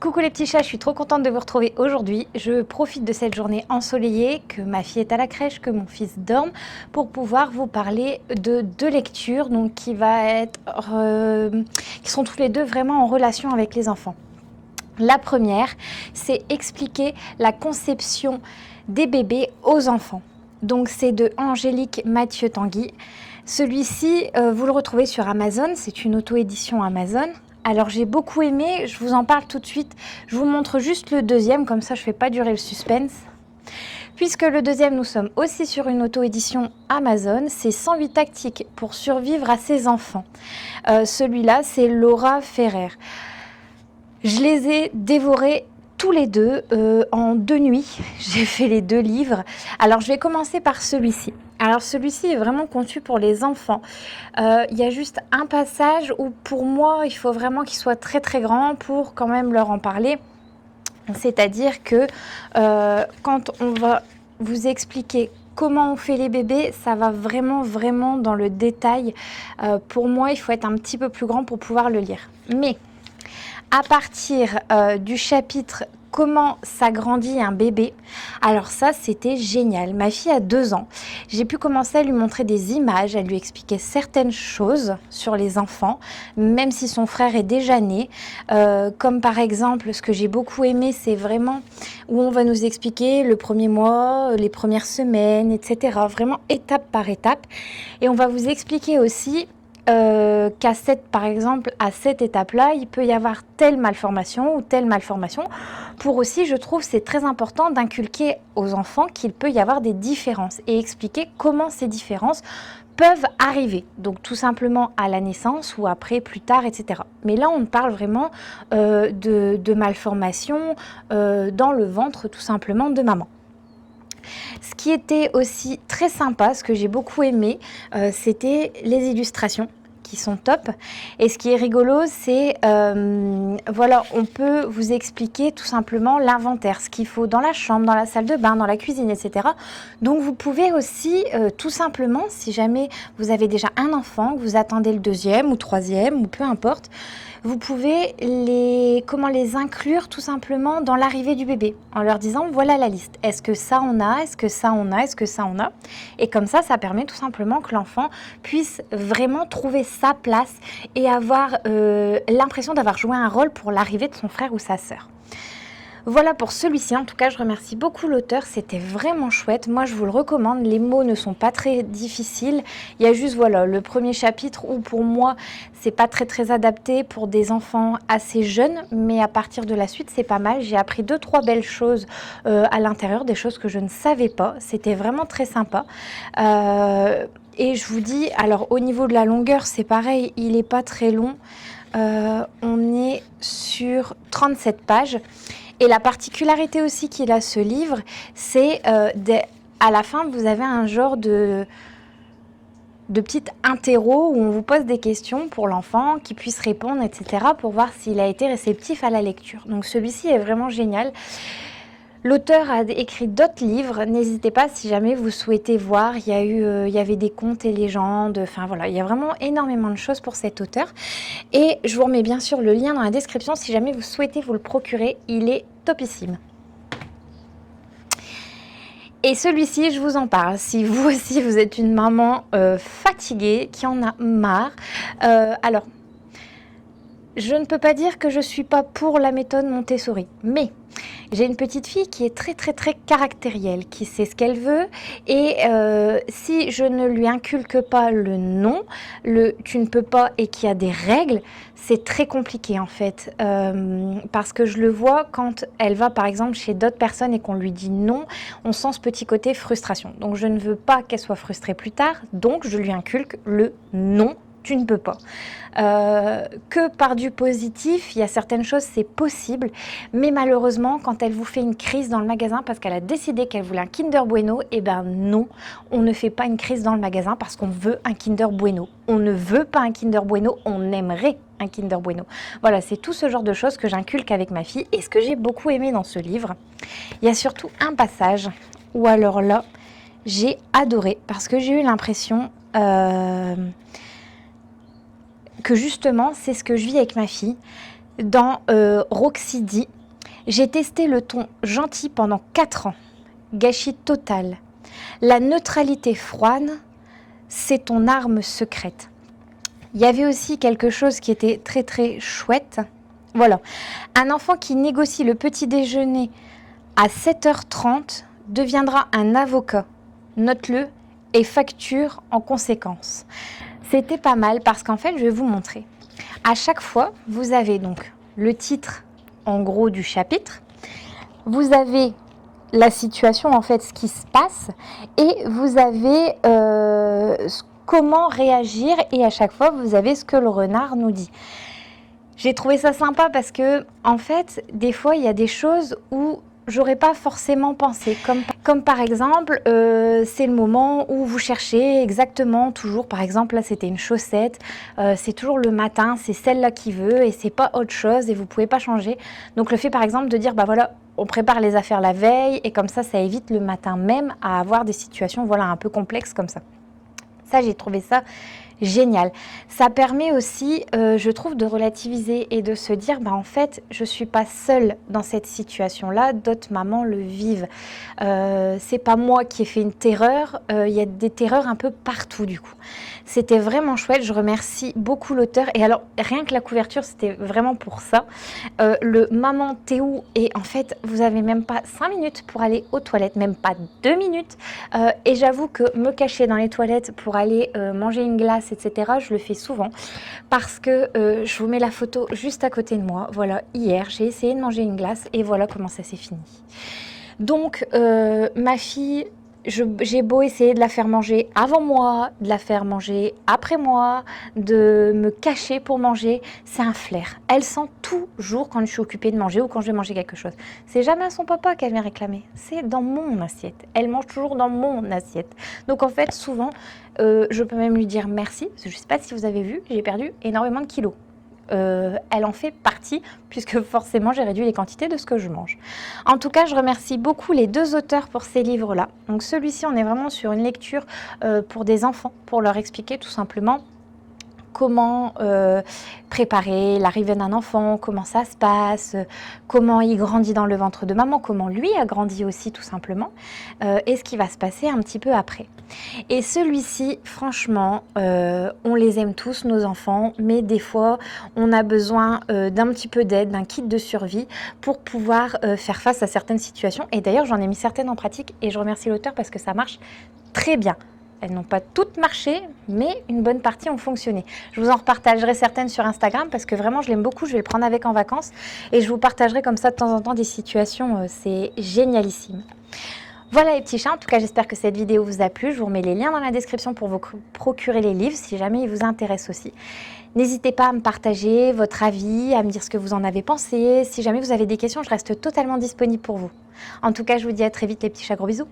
Coucou les petits chats, je suis trop contente de vous retrouver aujourd'hui. Je profite de cette journée ensoleillée, que ma fille est à la crèche, que mon fils dorme, pour pouvoir vous parler de deux lectures donc qui sont tous les deux vraiment en relation avec les enfants. La première, c'est expliquer la conception des bébés aux enfants. Donc c'est de Angélique Mathieu-Tanguy. Celui-ci, vous le retrouvez sur Amazon, c'est une auto-édition Amazon. Alors j'ai beaucoup aimé, je vous en parle tout de suite. Je vous montre juste le deuxième, comme ça je ne fais pas durer le suspense. Puisque le deuxième, nous sommes aussi sur une auto-édition Amazon, c'est 108 tactiques pour survivre à ses enfants. Celui-là, c'est Laura Ferrer. Je les ai dévorés tous les deux en 2 nuits. J'ai fait les 2 livres. Alors je vais commencer par celui-ci. Alors celui-ci est vraiment conçu pour les enfants. Il y a juste un passage où pour moi il faut vraiment qu'il soit très très grand pour quand même leur en parler. C'est-à-dire que quand on va vous expliquer comment on fait les bébés, ça va vraiment dans le détail. Pour moi il faut être un petit peu plus grand pour pouvoir le lire. Mais à partir du chapitre comment s'agrandit un bébé, alors ça c'était génial. Ma fille a 2 ans, j'ai pu commencer à lui montrer des images, à lui expliquer certaines choses sur les enfants, même si son frère est déjà né, comme par exemple ce que j'ai beaucoup aimé, c'est vraiment où on va nous expliquer le premier mois, les premières semaines, etc. Vraiment étape par étape, et on va vous expliquer aussi par exemple, à cette étape-là, il peut y avoir telle malformation ou telle malformation. Pour aussi, je trouve, c'est très important d'inculquer aux enfants qu'il peut y avoir des différences et expliquer comment ces différences peuvent arriver. Donc tout simplement à la naissance ou après, plus tard, etc. Mais là, on parle vraiment de malformations dans le ventre, tout simplement, de maman. Ce qui était aussi très sympa, ce que j'ai beaucoup aimé, c'était les illustrations qui sont top. Et ce qui est rigolo, c'est, voilà, on peut vous expliquer tout simplement l'inventaire, ce qu'il faut dans la chambre, dans la salle de bain, dans la cuisine, etc. Donc vous pouvez aussi, tout simplement, si jamais vous avez déjà un enfant, que vous attendez le 2e ou 3e, ou peu importe, vous pouvez les inclure tout simplement dans l'arrivée du bébé, en leur disant voilà la liste, est-ce que ça on a, est-ce que ça on a, est-ce que ça on a, et comme ça permet tout simplement que l'enfant puisse vraiment trouver sa place et avoir l'impression d'avoir joué un rôle pour l'arrivée de son frère ou sa sœur. Voilà pour celui-ci, en tout cas je remercie beaucoup l'auteur, c'était vraiment chouette, moi je vous le recommande, les mots ne sont pas très difficiles, il y a juste voilà le premier chapitre où pour moi c'est pas très adapté pour des enfants assez jeunes, mais à partir de la suite c'est pas mal, j'ai appris 2-3 belles choses à l'intérieur, des choses que je ne savais pas, c'était vraiment très sympa. Et je vous dis, alors au niveau de la longueur c'est pareil, il n'est pas très long, on est sur 37 pages. Et la particularité aussi qu'il a ce livre, c'est à la fin, vous avez un genre de petite interro où on vous pose des questions pour l'enfant, qui puisse répondre, etc. pour voir s'il a été réceptif à la lecture. Donc celui-ci est vraiment génial. L'auteur a écrit d'autres livres, n'hésitez pas si jamais vous souhaitez voir, il y avait des contes et légendes, enfin voilà, il y a vraiment énormément de choses pour cet auteur. Et je vous remets bien sûr le lien dans la description si jamais vous souhaitez vous le procurer, il est topissime. Et celui-ci, je vous en parle, si vous aussi vous êtes une maman fatiguée, qui en a marre, alors, je ne peux pas dire que je ne suis pas pour la méthode Montessori, mais j'ai une petite fille qui est très caractérielle, qui sait ce qu'elle veut, et si je ne lui inculque pas le non, le tu ne peux pas et qu'il y a des règles, c'est très compliqué en fait, parce que je le vois quand elle va par exemple chez d'autres personnes et qu'on lui dit non, on sent ce petit côté frustration. Donc je ne veux pas qu'elle soit frustrée plus tard, donc je lui inculque le non. Tu ne peux pas. Que par du positif, il y a certaines choses, c'est possible, mais malheureusement, quand elle vous fait une crise dans le magasin parce qu'elle a décidé qu'elle voulait un Kinder Bueno, eh ben non, on ne fait pas une crise dans le magasin parce qu'on veut un Kinder Bueno. On ne veut pas un Kinder Bueno, on aimerait un Kinder Bueno. Voilà, c'est tout ce genre de choses que j'inculque avec ma fille et ce que j'ai beaucoup aimé dans ce livre. Il y a surtout un passage où alors là, j'ai adoré parce que j'ai eu l'impression que justement, c'est ce que je vis avec ma fille. dans Roxy. J'ai testé le ton gentil pendant 4 ans. Gâchis total. La neutralité froide, c'est ton arme secrète. Il y avait aussi quelque chose qui était très très chouette. Voilà. Un enfant qui négocie le petit déjeuner à 7h30 deviendra un avocat. Note-le et facture en conséquence. C'était pas mal parce qu'en fait, je vais vous montrer. À chaque fois, vous avez donc le titre en gros du chapitre. Vous avez la situation, en fait, ce qui se passe. Et vous avez comment réagir. Et à chaque fois, vous avez ce que le renard nous dit. J'ai trouvé ça sympa parce que, en fait, des fois, il y a des choses où j'aurais pas forcément pensé. Comme par exemple, c'est le moment où vous cherchez exactement, toujours, par exemple, là, c'était une chaussette. C'est toujours le matin, c'est celle-là qui veut et c'est pas autre chose et vous pouvez pas changer. Donc, le fait, par exemple, de dire, bah voilà, on prépare les affaires la veille et comme ça évite le matin même à avoir des situations, voilà, un peu complexes comme ça. Ça, j'ai trouvé ça génial. Ça permet aussi, je trouve, de relativiser et de se dire, bah en fait, je suis pas seule dans cette situation-là, d'autres mamans le vivent. C'est pas moi qui ai fait une terreur, il y a des terreurs un peu partout du coup. C'était vraiment chouette, je remercie beaucoup l'auteur. Et alors, rien que la couverture, c'était vraiment pour ça. Le Maman t'es où? Et en fait, vous avez même pas 5 minutes pour aller aux toilettes, même pas 2 minutes. Et j'avoue que me cacher dans les toilettes pour aller manger une glace, etc., je le fais souvent parce que je vous mets la photo juste à côté de moi. Voilà, hier, j'ai essayé de manger une glace et voilà comment ça s'est fini. Donc, ma fille, j'ai beau essayer de la faire manger avant moi, de la faire manger après moi, de me cacher pour manger, c'est un flair. Elle sent toujours quand je suis occupée de manger ou quand je vais manger quelque chose. C'est jamais à son papa qu'elle vient réclamer, c'est dans mon assiette. Elle mange toujours dans mon assiette. Donc en fait, souvent, je peux même lui dire merci, parce que je ne sais pas si vous avez vu, j'ai perdu énormément de kilos. Elle en fait partie puisque forcément j'ai réduit les quantités de ce que je mange. En tout cas, je remercie beaucoup les 2 auteurs pour ces livres-là. Donc celui-ci, on est vraiment sur une lecture pour des enfants, pour leur expliquer tout simplement comment préparer l'arrivée d'un enfant, comment ça se passe, comment il grandit dans le ventre de maman, comment lui a grandi aussi tout simplement, et ce qui va se passer un petit peu après. Et celui-ci, franchement, on les aime tous, nos enfants, mais des fois, on a besoin d'un petit peu d'aide, d'un kit de survie pour pouvoir faire face à certaines situations. Et d'ailleurs, j'en ai mis certaines en pratique et je remercie l'auteur parce que ça marche très bien. Elles n'ont pas toutes marché, mais une bonne partie ont fonctionné. Je vous en repartagerai certaines sur Instagram parce que vraiment, je l'aime beaucoup. Je vais le prendre avec en vacances et je vous partagerai comme ça de temps en temps des situations. C'est génialissime. Voilà les petits chats, en tout cas j'espère que cette vidéo vous a plu. Je vous remets les liens dans la description pour vous procurer les livres si jamais ils vous intéressent aussi. N'hésitez pas à me partager votre avis, à me dire ce que vous en avez pensé. Si jamais vous avez des questions, je reste totalement disponible pour vous. En tout cas, je vous dis à très vite les petits chats, gros bisous.